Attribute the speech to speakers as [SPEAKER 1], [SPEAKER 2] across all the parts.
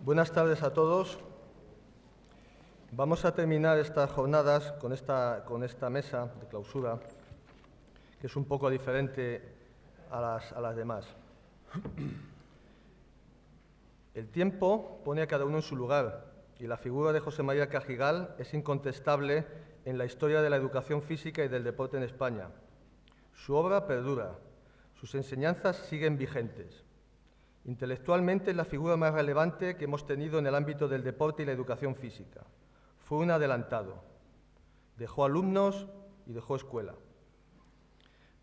[SPEAKER 1] Buenas tardes a todos. Vamos a terminar estas jornadas con esta mesa de clausura, que es un poco diferente a las demás. El tiempo pone a cada uno en su lugar y la figura de José María Cajigal es incontestable en la historia de la educación física y del deporte en España. Su obra perdura, sus enseñanzas siguen vigentes. Intelectualmente es la figura más relevante que hemos tenido en el ámbito del deporte y la educación física. Fue un adelantado. Dejó alumnos y dejó escuela.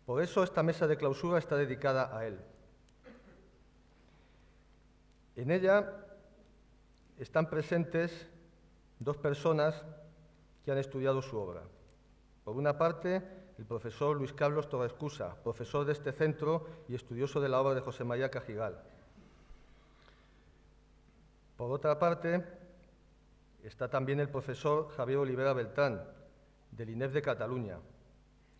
[SPEAKER 1] Por eso esta mesa de clausura está dedicada a él. En ella están presentes dos personas que han estudiado su obra. Por una parte, el profesor Luis Carlos Torrescusa, profesor de este centro y estudioso de la obra de José María Cajigal. Por otra parte, está también el profesor Javier Olivera Beltrán, del INEF de Cataluña.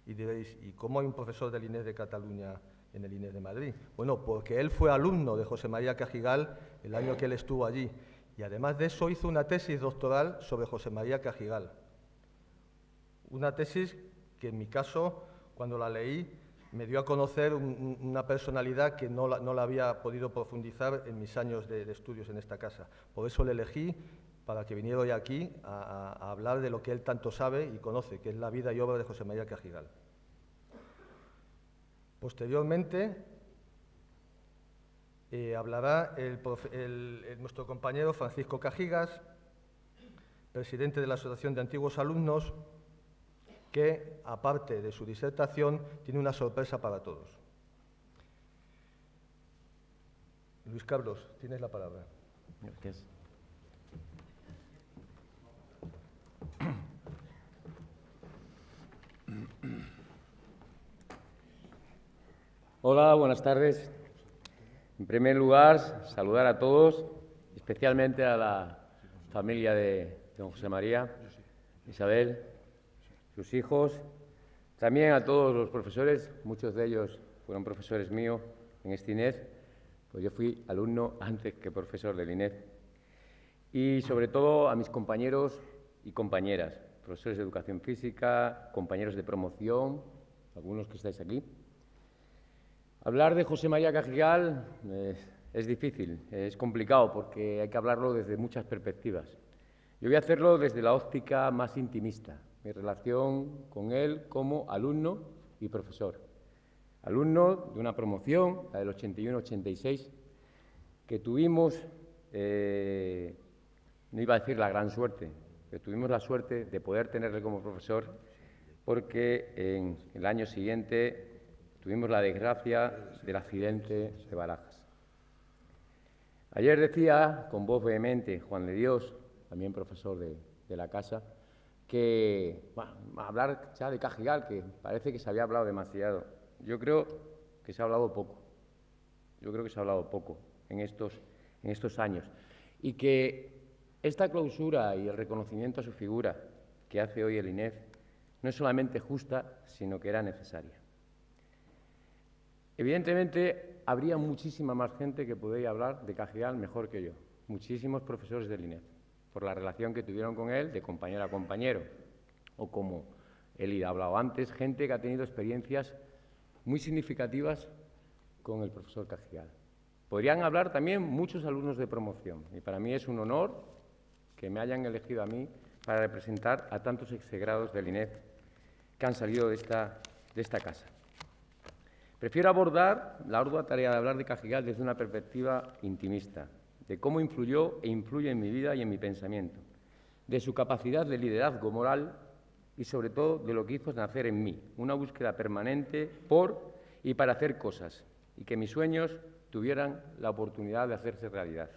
[SPEAKER 1] Y diréis, ¿y cómo hay un profesor del INEF de Cataluña en el INEF de Madrid? Bueno, porque él fue alumno de José María Cajigal el año que él estuvo allí. Y además de eso hizo una tesis doctoral sobre José María Cajigal. Una tesis que en mi caso, cuando la leí, me dio a conocer una personalidad que no la había podido profundizar en mis años de estudios en esta casa. Por eso le elegí para que viniera hoy aquí a hablar de lo que él tanto sabe y conoce, que es la vida y obra de José María Cajigal. Posteriormente, hablará nuestro compañero Francisco Cajigas, presidente de la Asociación de Antiguos Alumnos, que, aparte de su disertación, tiene una sorpresa para todos. Luis Carlos, tienes la palabra.
[SPEAKER 2] Gracias. Hola, buenas tardes. En primer lugar, saludar a todos, especialmente a la familia de don José María, Isabel, sus hijos, también a todos los profesores, muchos de ellos fueron profesores míos en este INEF, pues yo fui alumno antes que profesor del INEF, y sobre todo a mis compañeros y compañeras, profesores de educación física, compañeros de promoción, algunos que estáis aquí. Hablar de José María Cajigal es difícil, es complicado porque hay que hablarlo desde muchas perspectivas. Yo voy a hacerlo desde la óptica más intimista, mi relación con él como alumno y profesor. Alumno de una promoción, la del 81-86, que tuvimos, no iba a decir la gran suerte, pero tuvimos la suerte de poder tenerle como profesor porque en el año siguiente tuvimos la desgracia del accidente de Barajas. Ayer decía, con voz vehemente, Juan de Dios, también profesor de la casa, que hablar ya de Cajigal, que parece que se había hablado demasiado. Yo creo que se ha hablado poco. Yo creo que se ha hablado poco en estos años. Y que esta clausura y el reconocimiento a su figura que hace hoy el INEF no es solamente justa, sino que era necesaria. Evidentemente, habría muchísima más gente que podría hablar de Cajigal mejor que yo. Muchísimos profesores del INEF, por la relación que tuvieron con él de compañero a compañero. O como él ha hablado antes, gente que ha tenido experiencias muy significativas con el profesor Cajigal. Podrían hablar también muchos alumnos de promoción. Y para mí es un honor que me hayan elegido a mí para representar a tantos exegrados del INEF que han salido de esta casa. Prefiero abordar la ardua tarea de hablar de Cajigal desde una perspectiva intimista, de cómo influyó e influye en mi vida y en mi pensamiento, de su capacidad de liderazgo moral y, sobre todo, de lo que hizo nacer en mí, una búsqueda permanente por y para hacer cosas y que mis sueños tuvieran la oportunidad de hacerse realidad.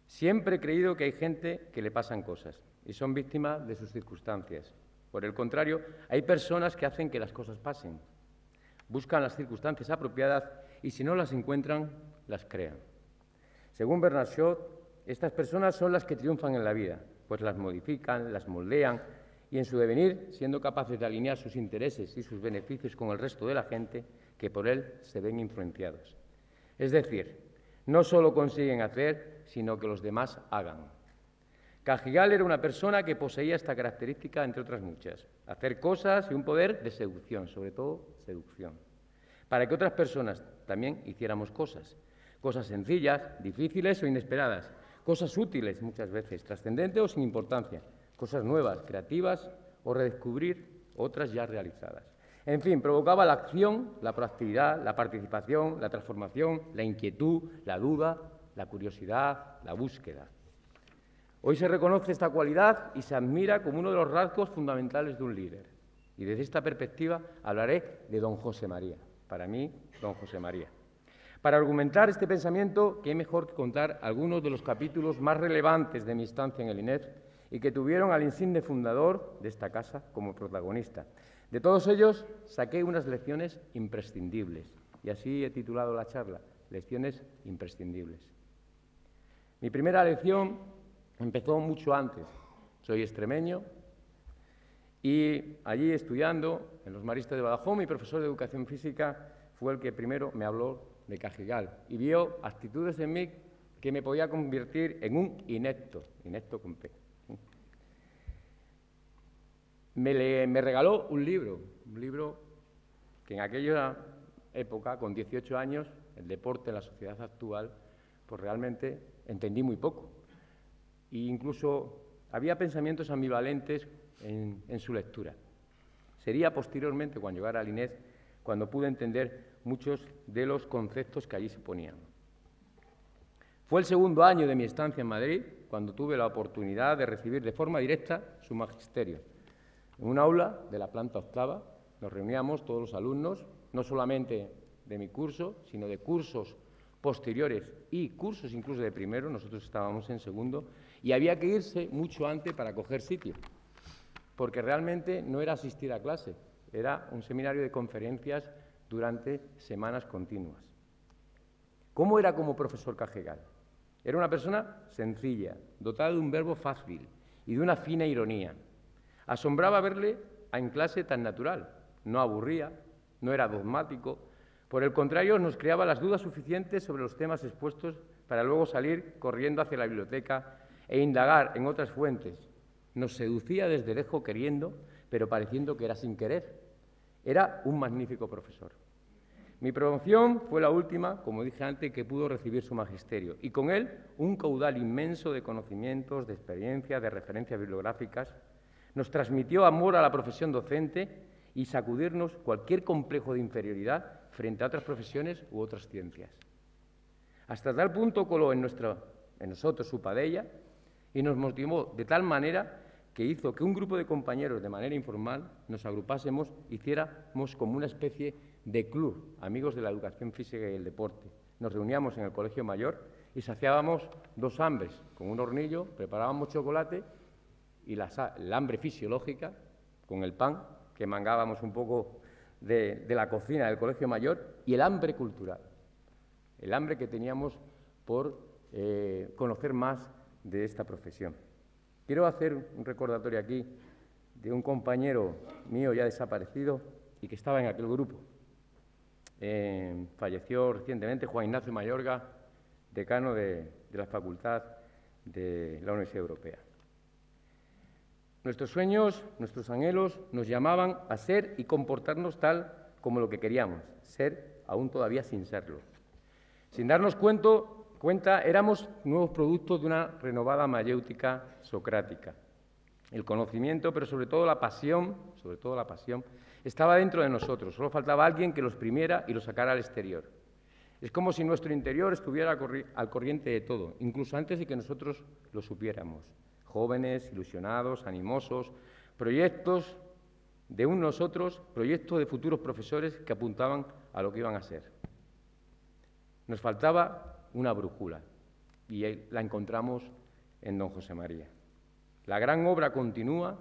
[SPEAKER 2] Siempre he creído que hay gente que le pasan cosas y son víctimas de sus circunstancias. Por el contrario, hay personas que hacen que las cosas pasen. Buscan las circunstancias apropiadas y, si no las encuentran, las crean. Según Bernard Shaw, estas personas son las que triunfan en la vida, pues las modifican, las moldean y en su devenir, siendo capaces de alinear sus intereses y sus beneficios con el resto de la gente que por él se ven influenciados. Es decir, no solo consiguen hacer, sino que los demás hagan. Cajigal era una persona que poseía esta característica, entre otras muchas: hacer cosas y un poder de seducción, sobre todo seducción, para que otras personas también hiciéramos cosas. Cosas sencillas, difíciles o inesperadas, cosas útiles muchas veces, trascendentes o sin importancia, cosas nuevas, creativas o redescubrir otras ya realizadas. En fin, provocaba la acción, la proactividad, la participación, la transformación, la inquietud, la duda, la curiosidad, la búsqueda. Hoy se reconoce esta cualidad y se admira como uno de los rasgos fundamentales de un líder. Y desde esta perspectiva hablaré de don José María. Para mí, don José María. Para argumentar este pensamiento, qué mejor que contar algunos de los capítulos más relevantes de mi estancia en el INEF y que tuvieron al insigne fundador de esta casa como protagonista. De todos ellos saqué unas lecciones imprescindibles, y así he titulado la charla: Lecciones imprescindibles. Mi primera lección empezó mucho antes. Soy extremeño y allí, estudiando en los Maristas de Badajoz, mi profesor de Educación Física fue el que primero me habló de Cajigal y vio actitudes en mí que me podía convertir en un inepto con P. Me regaló un libro que en aquella época, con 18 años, el deporte en la sociedad actual, pues realmente entendí muy poco. E incluso había pensamientos ambivalentes en su lectura. Sería posteriormente, cuando llegara al INEF, cuando pude entender muchos de los conceptos que allí se ponían. Fue el segundo año de mi estancia en Madrid cuando tuve la oportunidad de recibir de forma directa su magisterio. En un aula de la planta octava nos reuníamos todos los alumnos, no solamente de mi curso, sino de cursos posteriores y cursos incluso de primero. Nosotros estábamos en segundo, y había que irse mucho antes para coger sitio, porque realmente no era asistir a clase, era un seminario de conferencias durante semanas continuas. ¿Cómo era como profesor Cajigal? Era una persona sencilla, dotada de un verbo fácil y de una fina ironía. Asombraba verle en clase tan natural. No aburría, no era dogmático. Por el contrario, nos creaba las dudas suficientes sobre los temas expuestos para luego salir corriendo hacia la biblioteca e indagar en otras fuentes. Nos seducía desde lejos queriendo, pero pareciendo que era sin querer. Era un magnífico profesor. Mi promoción fue la última, como dije antes, que pudo recibir su magisterio, y con él un caudal inmenso de conocimientos, de experiencias, de referencias bibliográficas. Nos transmitió amor a la profesión docente y sacudirnos cualquier complejo de inferioridad frente a otras profesiones u otras ciencias. Hasta tal punto coló en nosotros su padella y nos motivó de tal manera que hizo que un grupo de compañeros, de manera informal, nos agrupásemos, hiciéramos como una especie de club, amigos de la educación física y el deporte. Nos reuníamos en el Colegio Mayor y saciábamos dos hambres. Con un hornillo preparábamos chocolate y el hambre fisiológica con el pan, que mangábamos un poco de la cocina del Colegio Mayor, y el hambre cultural, el hambre que teníamos por conocer más de esta profesión. Quiero hacer un recordatorio aquí de un compañero mío ya desaparecido y que estaba en aquel grupo. Falleció recientemente Juan Ignacio Mayorga, decano de la Facultad de la Universidad Europea. Nuestros sueños, nuestros anhelos nos llamaban a ser y comportarnos tal como lo que queríamos, ser aún todavía sin serlo. Sin darnos cuenta, éramos nuevos productos de una renovada mayéutica socrática. El conocimiento, pero sobre todo la pasión, estaba dentro de nosotros. Solo faltaba alguien que lo exprimiera y lo sacara al exterior. Es como si nuestro interior estuviera al corriente de todo, incluso antes de que nosotros lo supiéramos. Jóvenes, ilusionados, animosos, proyectos de nosotros, proyectos de futuros profesores que apuntaban a lo que iban a ser. Nos faltaba una brújula y la encontramos en don José María. La gran obra continúa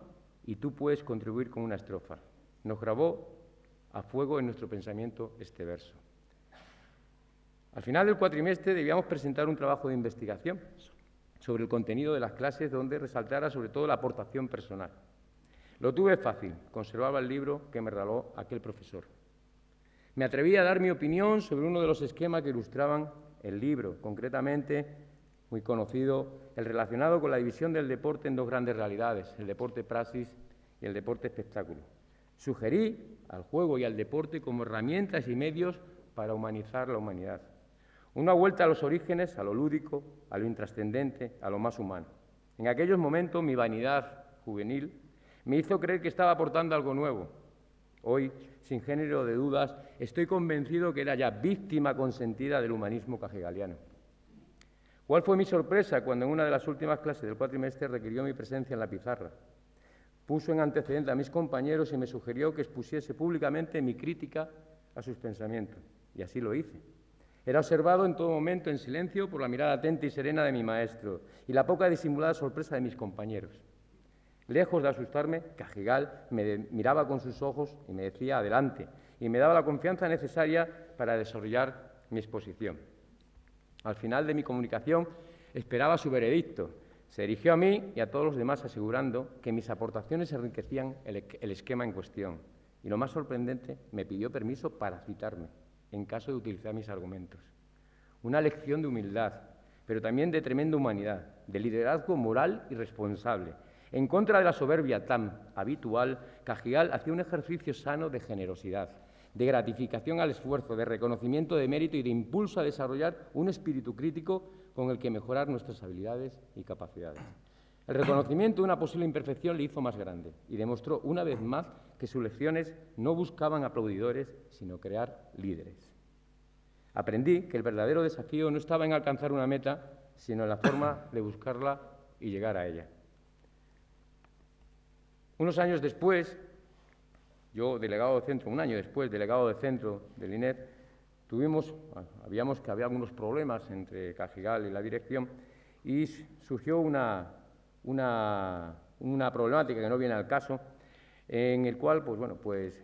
[SPEAKER 2] y tú puedes contribuir con una estrofa. Nos grabó a fuego en nuestro pensamiento este verso. Al final del cuatrimestre debíamos presentar un trabajo de investigación sobre el contenido de las clases donde resaltara sobre todo la aportación personal. Lo tuve fácil, conservaba el libro que me regaló aquel profesor. Me atreví a dar mi opinión sobre uno de los esquemas que ilustraban el libro, concretamente muy conocido, el relacionado con la división del deporte en dos grandes realidades, el deporte praxis y el deporte espectáculo. Sugerí al juego y al deporte como herramientas y medios para humanizar la humanidad. Una vuelta a los orígenes, a lo lúdico, a lo intrascendente, a lo más humano. En aquellos momentos mi vanidad juvenil me hizo creer que estaba aportando algo nuevo. Hoy, sin género de dudas, estoy convencido que era ya víctima consentida del humanismo cajegaliano. ¿Cuál fue mi sorpresa cuando en una de las últimas clases del cuatrimestre requirió mi presencia en la pizarra? Puso en antecedente a mis compañeros y me sugirió que expusiese públicamente mi crítica a sus pensamientos. Y así lo hice. Era observado en todo momento en silencio por la mirada atenta y serena de mi maestro y la poca disimulada sorpresa de mis compañeros. Lejos de asustarme, Cajigal me miraba con sus ojos y me decía adelante, y me daba la confianza necesaria para desarrollar mi exposición. Al final de mi comunicación esperaba su veredicto. Se dirigió a mí y a todos los demás asegurando que mis aportaciones enriquecían el esquema en cuestión. Y lo más sorprendente, me pidió permiso para citarme, en caso de utilizar mis argumentos. Una lección de humildad, pero también de tremenda humanidad, de liderazgo moral y responsable. En contra de la soberbia tan habitual, Cajigal hacía un ejercicio sano de generosidad, de gratificación al esfuerzo, de reconocimiento de mérito y de impulso a desarrollar un espíritu crítico con el que mejorar nuestras habilidades y capacidades. El reconocimiento de una posible imperfección le hizo más grande y demostró una vez más que sus lecciones no buscaban aplaudidores, sino crear líderes. Aprendí que el verdadero desafío no estaba en alcanzar una meta, sino en la forma de buscarla y llegar a ella. Unos años después, yo, delegado de centro, un año después, delegado de centro del INEF, había algunos problemas entre Cajigal y la dirección y surgió una problemática que no viene al caso, en el cual,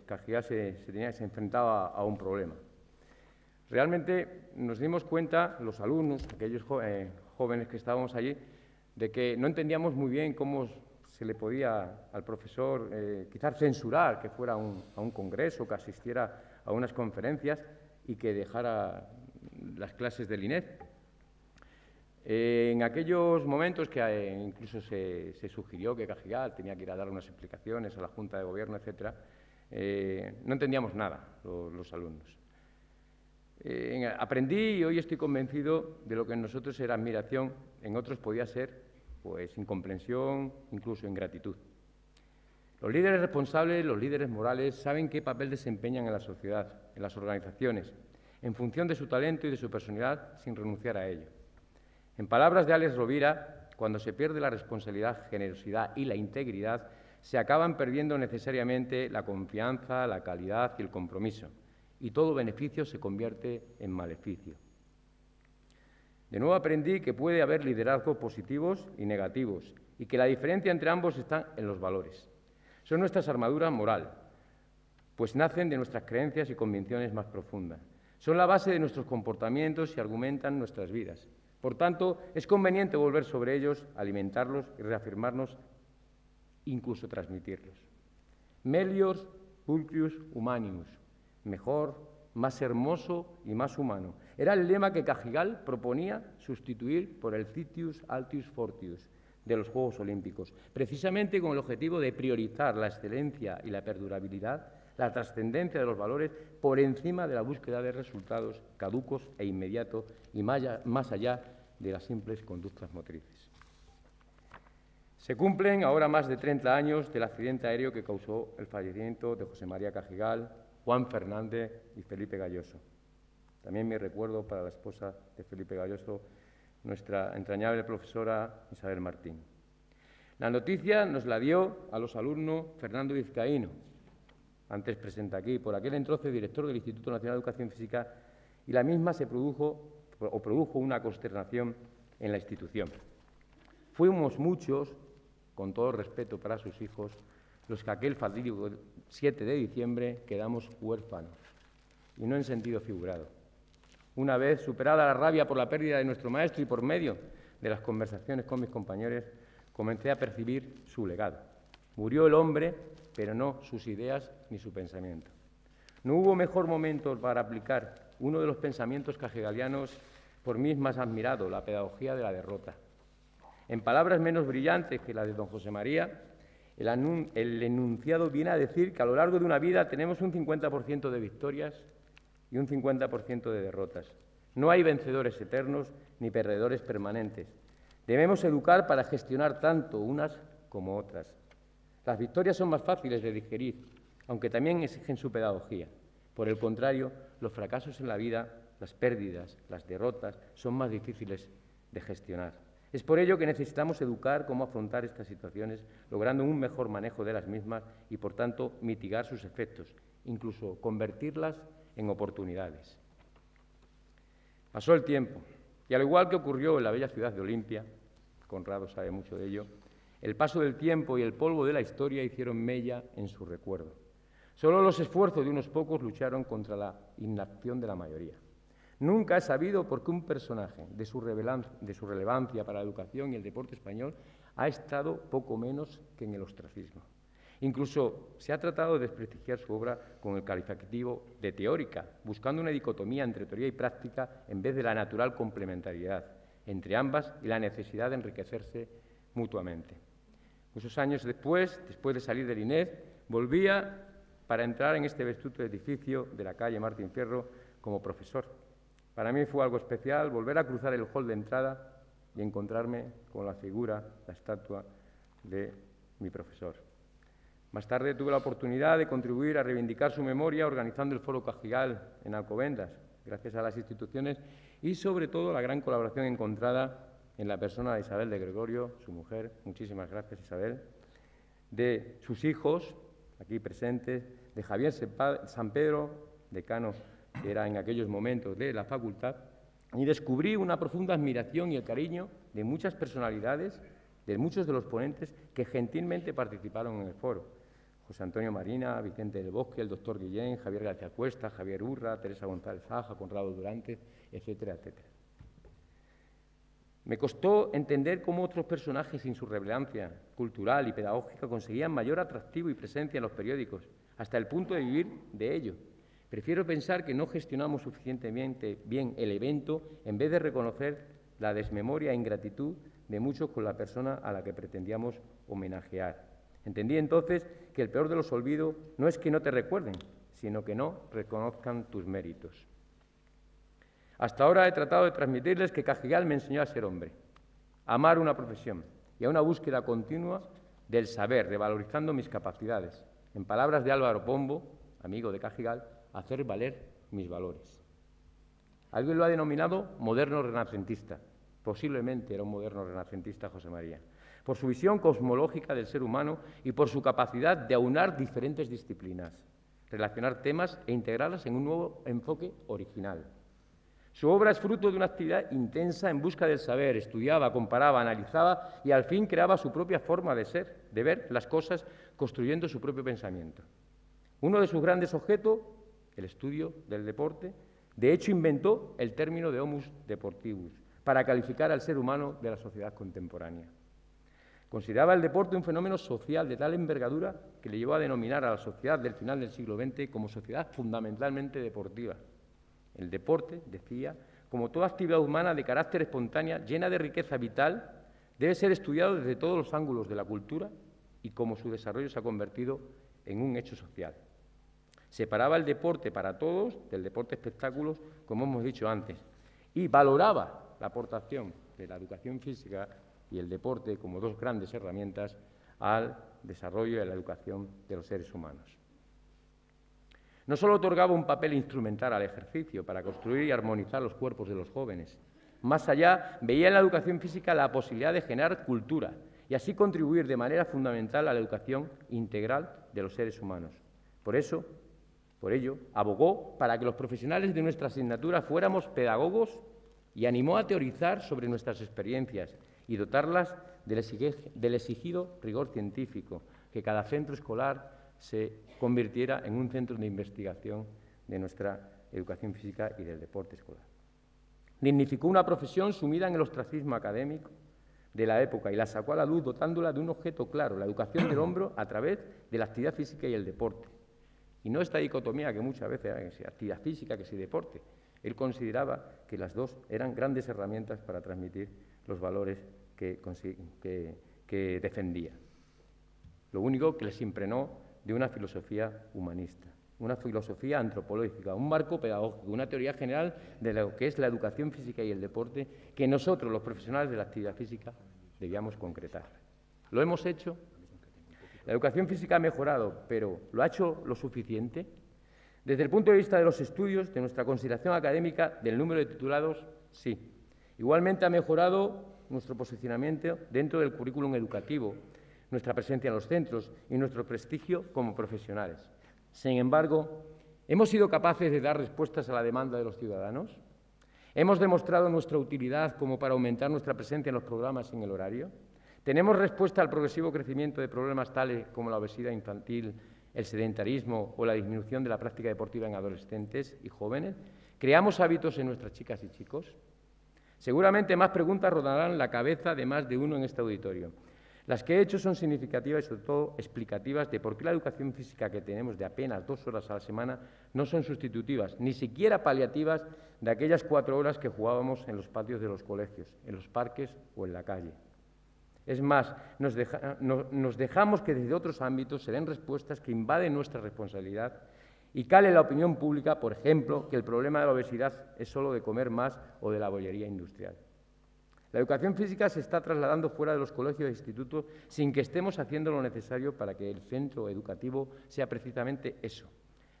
[SPEAKER 2] Cajigal se enfrentaba a un problema. Realmente nos dimos cuenta, los alumnos, aquellos jóvenes que estábamos allí, de que no entendíamos muy bien cómo se le podía al profesor quizás censurar que fuera a un congreso, que asistiera a unas conferencias y que dejara las clases del INEF. En aquellos momentos que incluso se sugirió que Cajigal tenía que ir a dar unas explicaciones a la Junta de Gobierno, etc., no entendíamos nada los alumnos. Aprendí y hoy estoy convencido de lo que en nosotros era admiración, en otros podía ser incomprensión, incluso ingratitud. Los líderes responsables, los líderes morales, saben qué papel desempeñan en la sociedad, en las organizaciones, en función de su talento y de su personalidad, sin renunciar a ello. En palabras de Alex Rovira, cuando se pierde la responsabilidad, generosidad y la integridad, se acaban perdiendo necesariamente la confianza, la calidad y el compromiso, y todo beneficio se convierte en maleficio. De nuevo aprendí que puede haber liderazgos positivos y negativos y que la diferencia entre ambos está en los valores. Son nuestras armaduras moral, pues nacen de nuestras creencias y convicciones más profundas. Son la base de nuestros comportamientos y argumentan nuestras vidas. Por tanto, es conveniente volver sobre ellos, alimentarlos y reafirmarnos, incluso transmitirlos. Melior pulcrius humanius, mejor, más hermoso y más humano. Era el lema que Cajigal proponía sustituir por el Citius Altius Fortius de los Juegos Olímpicos, precisamente con el objetivo de priorizar la excelencia y la perdurabilidad, la trascendencia de los valores por encima de la búsqueda de resultados caducos e inmediatos y más allá de las simples conductas motrices. Se cumplen ahora más de 30 años del accidente aéreo que causó el fallecimiento de José María Cajigal, Juan Fernández y Felipe Galloso. También mi recuerdo para la esposa de Felipe Galloso, nuestra entrañable profesora Isabel Martín. La noticia nos la dio a los alumnos Fernando Vizcaíno, antes presente aquí, por aquel entonces director del Instituto Nacional de Educación Física, y la misma produjo una consternación en la institución. Fuimos muchos, con todo respeto para sus hijos, los que aquel fatídico 7 de diciembre quedamos huérfanos, y no en sentido figurado. Una vez superada la rabia por la pérdida de nuestro maestro y por medio de las conversaciones con mis compañeros, comencé a percibir su legado. Murió el hombre, pero no sus ideas ni su pensamiento. No hubo mejor momento para aplicar uno de los pensamientos cajegalianos por mí es más admirado, la pedagogía de la derrota. En palabras menos brillantes que las de don José María, el enunciado viene a decir que a lo largo de una vida tenemos un 50% de victorias y un 50% de derrotas. No hay vencedores eternos ni perdedores permanentes. Debemos educar para gestionar tanto unas como otras. Las victorias son más fáciles de digerir, aunque también exigen su pedagogía. Por el contrario, los fracasos en la vida, las pérdidas, las derrotas, son más difíciles de gestionar. Es por ello que necesitamos educar cómo afrontar estas situaciones, logrando un mejor manejo de las mismas y, por tanto, mitigar sus efectos, incluso convertirlas en oportunidades. Pasó el tiempo, y al igual que ocurrió en la bella ciudad de Olimpia, Conrado sabe mucho de ello, el paso del tiempo y el polvo de la historia hicieron mella en su recuerdo. Solo los esfuerzos de unos pocos lucharon contra la inacción de la mayoría. Nunca he sabido por qué un personaje de su relevancia para la educación y el deporte español ha estado poco menos que en el ostracismo. Incluso se ha tratado de desprestigiar su obra con el calificativo de teórica, buscando una dicotomía entre teoría y práctica en vez de la natural complementariedad entre ambas y la necesidad de enriquecerse mutuamente. Muchos años después de salir del INEF, volvía para entrar en este vetusto edificio de la calle Martín Fierro como profesor. Para mí fue algo especial volver a cruzar el hall de entrada y encontrarme con la figura, la estatua de mi profesor. Más tarde tuve la oportunidad de contribuir a reivindicar su memoria organizando el Foro Cajigal en Alcobendas, gracias a las instituciones y sobre todo la gran colaboración encontrada en la persona de Isabel de Gregorio, su mujer, muchísimas gracias Isabel, de sus hijos, aquí presentes, de Javier San Pedro, decano que era en aquellos momentos de la facultad, y descubrí una profunda admiración y el cariño de muchas personalidades, de muchos de los ponentes que gentilmente participaron en el foro. José Antonio Marina, Vicente del Bosque, el doctor Guillén, Javier García Cuesta, Javier Urra, Teresa González Saja, Conrado Durante, etcétera, etcétera. Me costó entender cómo otros personajes sin su relevancia cultural y pedagógica conseguían mayor atractivo y presencia en los periódicos, hasta el punto de vivir de ello. Prefiero pensar que no gestionamos suficientemente bien el evento en vez de reconocer la desmemoria e ingratitud de muchos con la persona a la que pretendíamos homenajear. Entendí entonces que el peor de los olvidos no es que no te recuerden, sino que no reconozcan tus méritos. Hasta ahora he tratado de transmitirles que Cajigal me enseñó a ser hombre, a amar una profesión y a una búsqueda continua del saber, revalorizando mis capacidades. En palabras de Álvaro Pombo, amigo de Cajigal, hacer valer mis valores. Alguien lo ha denominado moderno renacentista. Posiblemente era un moderno renacentista José María, por su visión cosmológica del ser humano y por su capacidad de aunar diferentes disciplinas, relacionar temas e integrarlas en un nuevo enfoque original. Su obra es fruto de una actividad intensa en busca del saber, estudiaba, comparaba, analizaba y al fin creaba su propia forma de ser, de ver las cosas, construyendo su propio pensamiento. Uno de sus grandes objetos, el estudio del deporte, de hecho inventó el término de homus deportivus para calificar al ser humano de la sociedad contemporánea. Consideraba el deporte un fenómeno social de tal envergadura que le llevó a denominar a la sociedad del final del siglo XX como sociedad fundamentalmente deportiva. El deporte, decía, como toda actividad humana de carácter espontánea, llena de riqueza vital, debe ser estudiado desde todos los ángulos de la cultura y cómo su desarrollo se ha convertido en un hecho social. Separaba el deporte para todos del deporte espectáculos, como hemos dicho antes, y valoraba la aportación de la educación física y el deporte como dos grandes herramientas al desarrollo y a la educación de los seres humanos. No solo otorgaba un papel instrumental al ejercicio para construir y armonizar los cuerpos de los jóvenes. Más allá, veía en la educación física la posibilidad de generar cultura y así contribuir de manera fundamental a la educación integral de los seres humanos. Por ello, abogó para que los profesionales de nuestra asignatura fuéramos pedagogos y animó a teorizar sobre nuestras experiencias y dotarlas del exigido rigor científico, que cada centro escolar se convirtiera en un centro de investigación de nuestra educación física y del deporte escolar. Dignificó una profesión sumida en el ostracismo académico de la época y la sacó a la luz dotándola de un objeto claro, la educación del hombre a través de la actividad física y el deporte. Y no esta dicotomía que muchas veces hay, que si actividad física, que si deporte. Él consideraba que las dos eran grandes herramientas para transmitir los valores que defendía. Lo único que les impregnó de una filosofía humanista, una filosofía antropológica, un marco pedagógico, una teoría general de lo que es la educación física y el deporte que nosotros, los profesionales de la actividad física, debíamos concretar. ¿Lo hemos hecho? La educación física ha mejorado, pero ¿lo ha hecho lo suficiente? Desde el punto de vista de los estudios, de nuestra consideración académica, del número de titulados, sí. Igualmente ha mejorado nuestro posicionamiento dentro del currículum educativo, nuestra presencia en los centros y nuestro prestigio como profesionales. Sin embargo, ¿hemos sido capaces de dar respuestas a la demanda de los ciudadanos? ¿Hemos demostrado nuestra utilidad como para aumentar nuestra presencia en los programas y en el horario? ¿Tenemos respuesta al progresivo crecimiento de problemas tales como la obesidad infantil, el sedentarismo o la disminución de la práctica deportiva en adolescentes y jóvenes? ¿Creamos hábitos en nuestras chicas y chicos? Seguramente más preguntas rodarán la cabeza de más de uno en este auditorio. Las que he hecho son significativas y sobre todo explicativas de por qué la educación física que tenemos de apenas 2 horas a la semana no son sustitutivas, ni siquiera paliativas de aquellas 4 horas que jugábamos en los patios de los colegios, en los parques o en la calle. Es más, nos dejamos que desde otros ámbitos se den respuestas que invaden nuestra responsabilidad y cale en la opinión pública, por ejemplo, que el problema de la obesidad es solo de comer más o de la bollería industrial. La educación física se está trasladando fuera de los colegios e institutos sin que estemos haciendo lo necesario para que el centro educativo sea precisamente eso,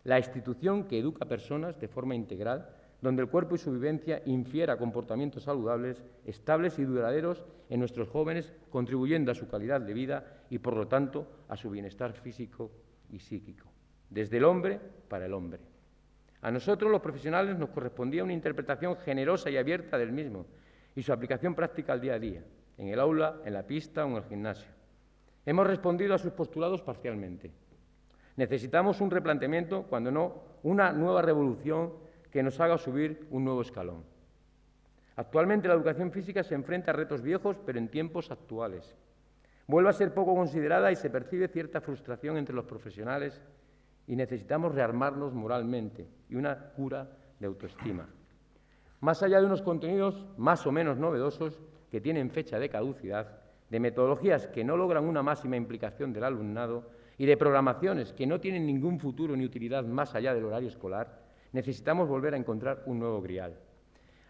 [SPEAKER 2] la institución que educa a personas de forma integral, donde el cuerpo y su vivencia infiera comportamientos saludables, estables y duraderos en nuestros jóvenes, contribuyendo a su calidad de vida y, por lo tanto, a su bienestar físico y psíquico, desde el hombre para el hombre. A nosotros, los profesionales, nos correspondía una interpretación generosa y abierta del mismo y su aplicación práctica al día a día, en el aula, en la pista o en el gimnasio. Hemos respondido a sus postulados parcialmente. Necesitamos un replanteamiento, cuando no, una nueva revolución que nos haga subir un nuevo escalón. Actualmente la educación física se enfrenta a retos viejos, pero en tiempos actuales. Vuelve a ser poco considerada y se percibe cierta frustración entre los profesionales y necesitamos rearmarnos moralmente y una cura de autoestima. Más allá de unos contenidos más o menos novedosos que tienen fecha de caducidad, de metodologías que no logran una máxima implicación del alumnado y de programaciones que no tienen ningún futuro ni utilidad más allá del horario escolar, necesitamos volver a encontrar un nuevo grial.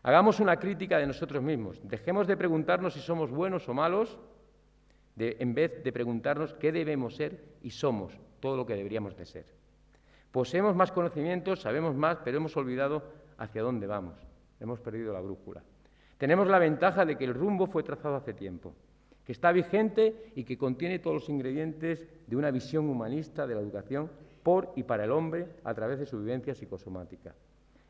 [SPEAKER 2] Hagamos una crítica de nosotros mismos. Dejemos de preguntarnos si somos buenos o malos, en vez de preguntarnos qué debemos ser y somos todo lo que deberíamos de ser. Poseemos más conocimientos, sabemos más, pero hemos olvidado hacia dónde vamos. Hemos perdido la brújula. Tenemos la ventaja de que el rumbo fue trazado hace tiempo, que está vigente y que contiene todos los ingredientes de una visión humanista de la educación por y para el hombre a través de su vivencia psicosomática.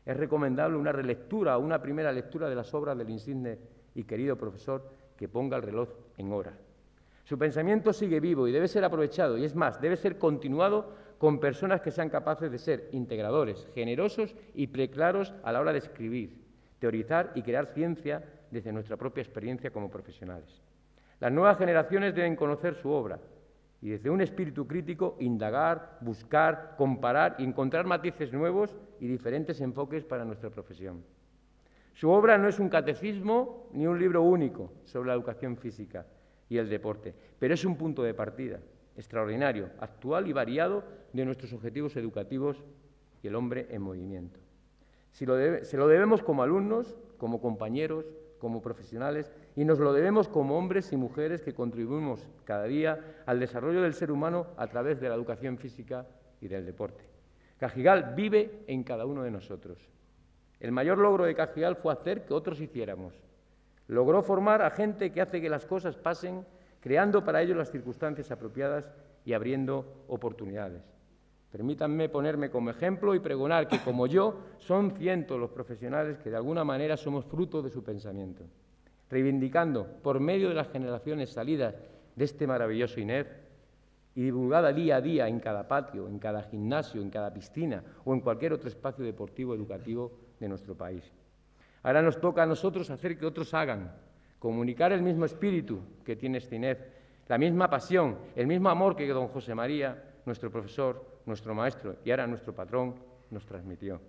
[SPEAKER 2] Es recomendable una relectura o una primera lectura de las obras del insigne y querido profesor que ponga el reloj en hora. Su pensamiento sigue vivo y debe ser aprovechado, y es más, debe ser continuado con personas que sean capaces de ser integradores, generosos y preclaros a la hora de escribir, teorizar y crear ciencia desde nuestra propia experiencia como profesionales. Las nuevas generaciones deben conocer su obra y desde un espíritu crítico indagar, buscar, comparar y encontrar matices nuevos y diferentes enfoques para nuestra profesión. Su obra no es un catecismo ni un libro único sobre la educación física y el deporte, pero es un punto de partida extraordinario, actual y variado de nuestros objetivos educativos y el hombre en movimiento. Se lo debemos como alumnos, como compañeros, como profesionales, y nos lo debemos como hombres y mujeres que contribuimos cada día al desarrollo del ser humano a través de la educación física y del deporte. Cajigal vive en cada uno de nosotros. El mayor logro de Cajigal fue hacer que otros hiciéramos. Logró formar a gente que hace que las cosas pasen, creando para ello las circunstancias apropiadas y abriendo oportunidades. Permítanme ponerme como ejemplo y pregonar que, como yo, son cientos los profesionales que de alguna manera somos fruto de su pensamiento, reivindicando, por medio de las generaciones salidas de este maravilloso INEF y divulgada día a día en cada patio, en cada gimnasio, en cada piscina o en cualquier otro espacio deportivo educativo de nuestro país. Ahora nos toca a nosotros hacer que otros hagan, comunicar el mismo espíritu que tiene este INEF, la misma pasión, el mismo amor que don José María, nuestro profesor, nuestro maestro y ahora nuestro patrón, nos transmitió.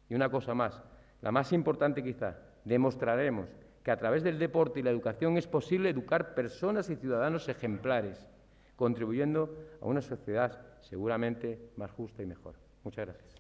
[SPEAKER 2] Y una cosa más, la más importante quizá, demostraremos que a través del deporte y la educación es posible educar personas y ciudadanos ejemplares, contribuyendo a una sociedad seguramente más justa y mejor. Muchas gracias.